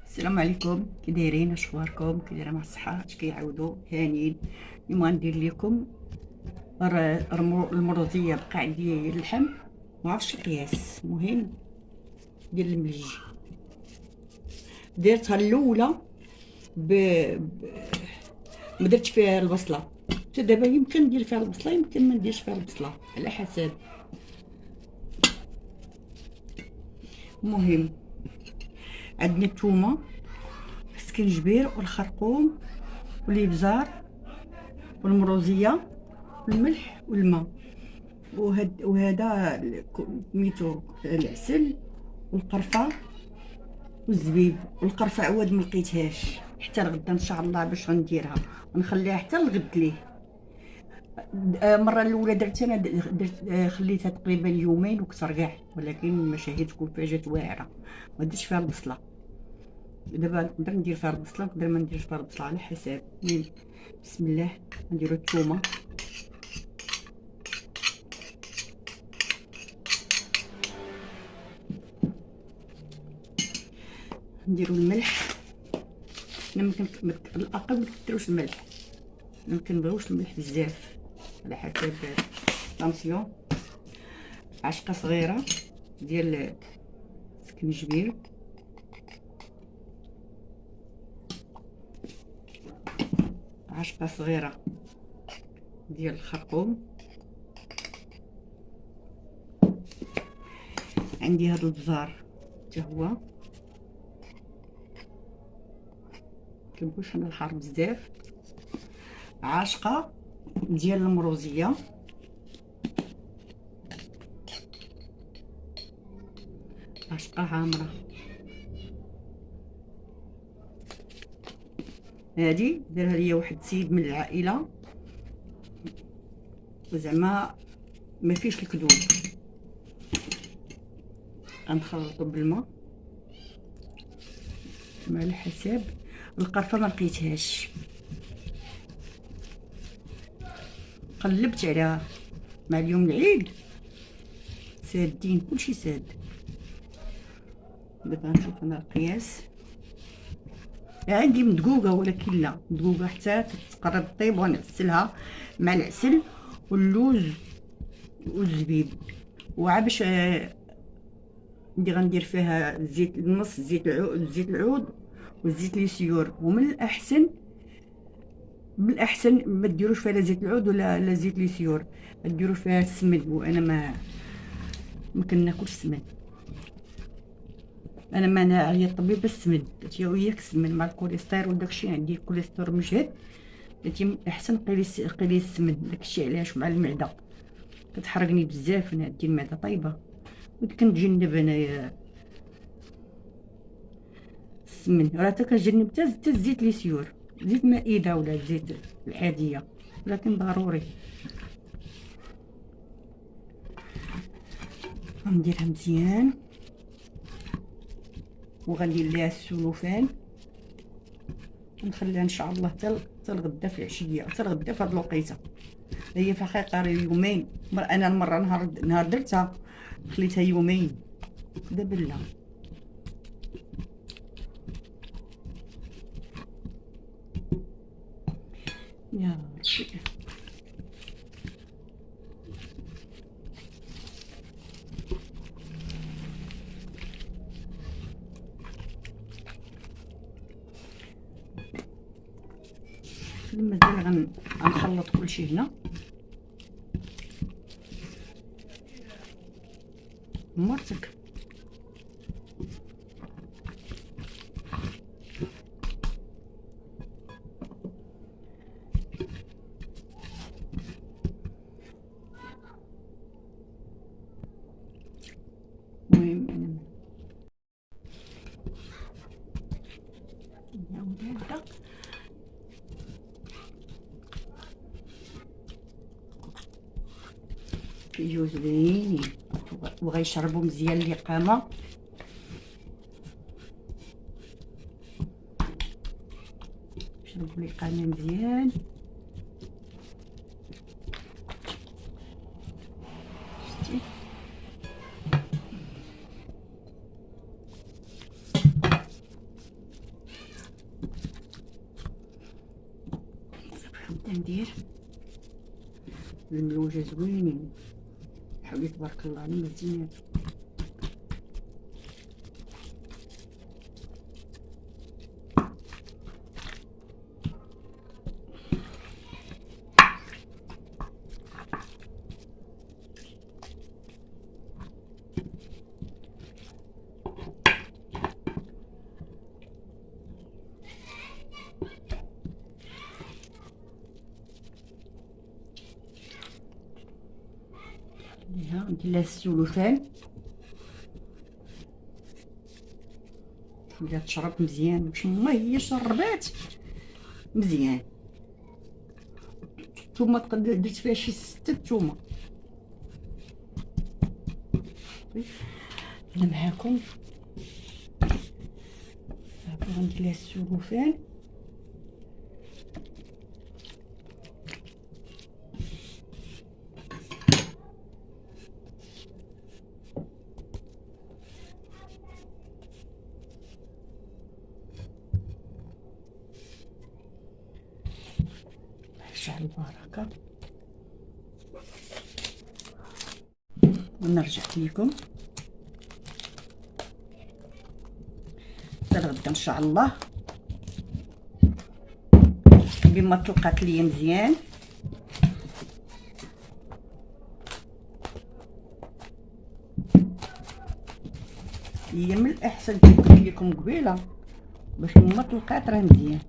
السلام عليكم، كي دايرين؟ اش اخباركم؟ كي دايره؟ مع الصحه؟ اش كيعاودوا هانيين؟ اليوم غندير لكم المروزيه. بقى عندي اللحم، ما عرفتش القياس، المهم ديال الملج. درتها الاولى ب... ما درتش فيها البصله، حتى دابا يمكن ندير فيها البصله، يمكن ما نديرش فيها البصله، على حسب. المهم عندنا الثومه، السكنجبير والخرقوم والابزار والمروزيه والملح والماء، وهذا سميتو العسل والقرفه والزبيب. والقرفه عواد ما لقيتهاش حتى لغدا ان شاء الله باش غنديرها ونخليها حتى لغد ليه. المره الاولى درت انا درت خليتها تقريبا يومين وكثر كاع، ولكن المشاهد تكون فيها جات واعره، ما درتش فيها البصله. دابا نقدر ندير فيها البصله، نقدر ما نديرش فيها البصله على حساب. بسم الله. نديرو الثومه، نديرو الملح. انا ممكن الاقل ما كتروش الملح، ممكن نبغيوش الملح بزاف على حسب طامسيون. عشقه صغيره ديال السكنجبير، عشقه صغيره ديال الخرقوم. عندي هذا البزار حتى هو، مكنبغيوش انا الحار بزاف. عاشقه ديال المروزيه، عاشقه عامره. هادي دارها ليا واحد السيد من العائله، وزعما ما فيش الكذوب. غنخلطو بالماء مع الحساب. القرفه ما لقيتهاش، قلبت عليها مع اليوم العيد، سادين كلشي ساد. دابا نشوف انا القياس. عندي مدقوقه، ولكن لا مدقوقه حتى تقرب طيب، ونغسلها مع العسل واللوز والزبيب. وعا باش غندير فيها زيت النص، زيت العود والزيت ليسيور. ومن الاحسن ما ديروش فيها لا زيت العود ولا زيت ليسيور، ديروا فيها السمن. وانا ما كناكلش السمن، انا ما انا هي الطبيبه السمن قالت لي وياك السمن مع الكوليسترول وداكشي، عندي الكوليسترول مجهد، قالت لي احسن قيلي السمن. داكشي علاش مع المعده كتحرقني بزاف، انا عندي المعده طيبه، كنتجنب انايا السمن. راه حتى كنجنب حتى الزيت ليسيور، زيت مائده ولا الزيت العاديه، ولكن ضروري غنديرها مزيان. وغندير ليها السلوفان، نخليها ان شاء الله حتى الغدا في العشيه، حتى الغدا في هاد الوقيته. هي في الحقيقه يومين، انا المره نهار درتها خليتها يومين، دابا لا. يا ربي مازال غنخلط كلشي هنا. مرتك المهم انا نعاود هكا. كيجيو زوينين وغيشربوا مزيان الاقامه. شربوا الاقامه مزيان. شتي ندير الملوجه زوينين، حولي تبارك الله على مزيانات. ندير لها السلوفان خليها تشرب مزيان باش ما هي شربات مزيان. الثومه درت فيها شي 6 ثومه. انا معاكم غندير لها السلوفان. شعل البركه. ونرجع لكم حتى الغدا ان شاء الله بما طلقات ليا مزيان. هي من الاحسن كي قلت لكم قبيله باش ما طلقات راه مزيان.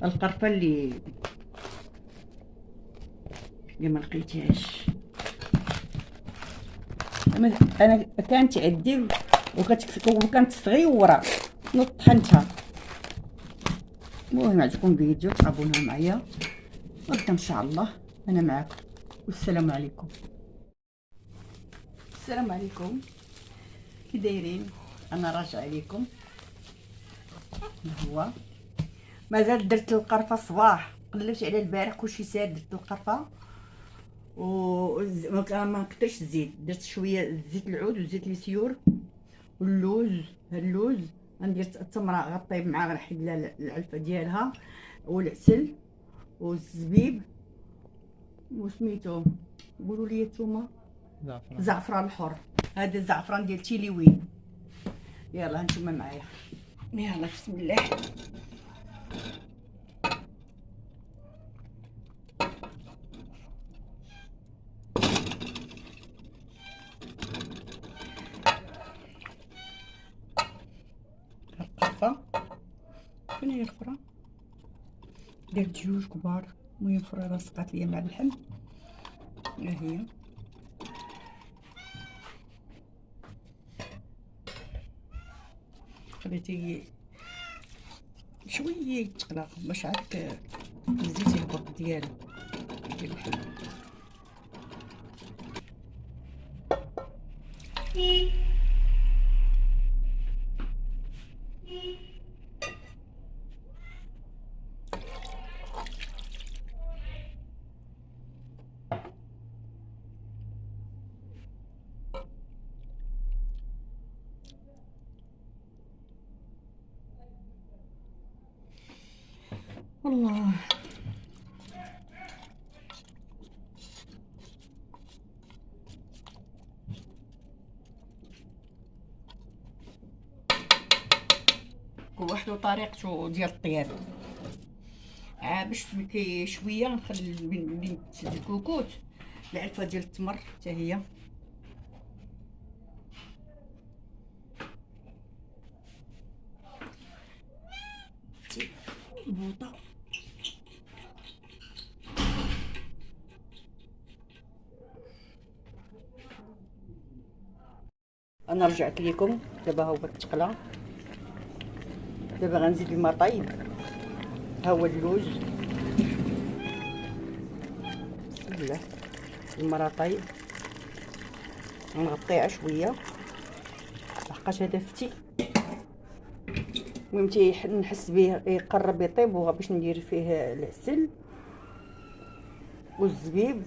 القرفه اللي ما لقيتهاش انا كانت عندي وكانت صغيره طحنتها. المهم عجبكم فيديو تابوناو معايا غدا ان شاء الله. انا معاكم والسلام عليكم. السلام عليكم، كي دايرين؟ انا راجعه لكم. هو مازال درت القرفه الصباح، قلبت على البارح كلشي ساد. درت القرفه ما كثرش الزيت، درت شويه زيت العود وزيت السيور واللوز. اللوز غندير التمره غطيب معاه، غنحيد لها العلفه ديالها والعسل والزبيب وسميتو قولوا لي نتوما. زعفران الحر. هذا الزعفران ديال تيليوين. يلا هانتوما معايا. يلا بسم الله. القرفه فين هي الاخرى؟ درت 2 كبار. المهم الاخرى لصقات ليا مع اللحم. ها هي خليتي شويه يتقلى باش عاد الزيت يهبط ديال اللحم. الله كل واحد وطريقته ديال الطياب. باش كي شويه نخلي بين الكوكوت العلفه ديال التمر حتى هي. بوطه انا رجعت لكم دابا. ها هو التقله. دابا غنزيد الماء طايب. ها هو اللوز. بسم الله. الماء طايب نغطيها شويه لحقاش هذا فتي. المهم نحس به يقرب يطيب باش ندير فيه العسل والزبيب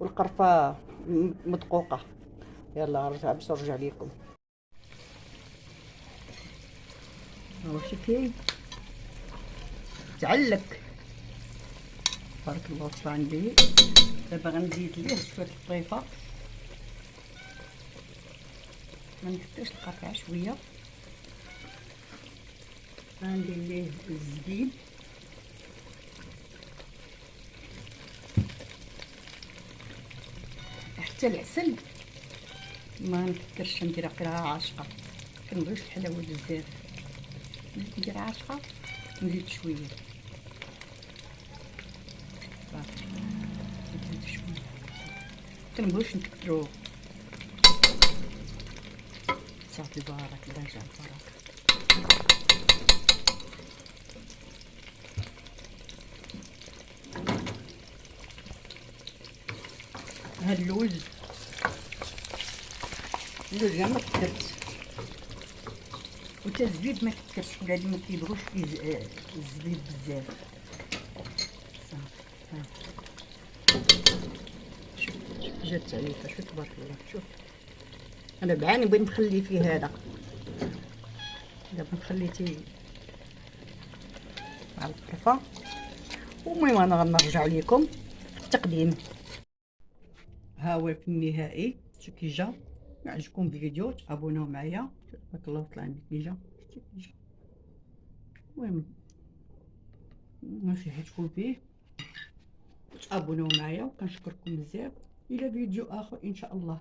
والقرفه مدقوقه. يلا باش نرجع لكم. ها هو شكل تعلق. بارك الله عندي. دابا غنزيد ليه شويه القطيفه، ما نكثرش القطع شويه. غندير ليه الزبيب، حتى العسل ما نكثرش، ندير غير عاشقه، كنبغيش الحلاوه بزاف، ندير عاشقه نزيد شويه صافي. نزيد شويه، كنبغيوش نكثرو صافي. بارك الله يجعل البركه. هاد اللوز كاع ما كثرت، وتا الزبيب ما كثرش، ولادي ما كيبغوش فيه الزبيب بزاف صافي. شوف جات عليك، شوف تبارك الله. شوف انا بعاني بغيت نخلي فيه هذا، دابا خليتيه مع القرفه. المهم انا غنرجع لكم في التقديم. ها هو في النهائي شتو كي جا. يعجبكم الفيديو تابوناو معايا. تبارك الله طلع عندي كي جا. المهم ماشي حيتكون فيه، تابوناو معايا، وكنشكركم بزاف. الى فيديو اخر ان شاء الله.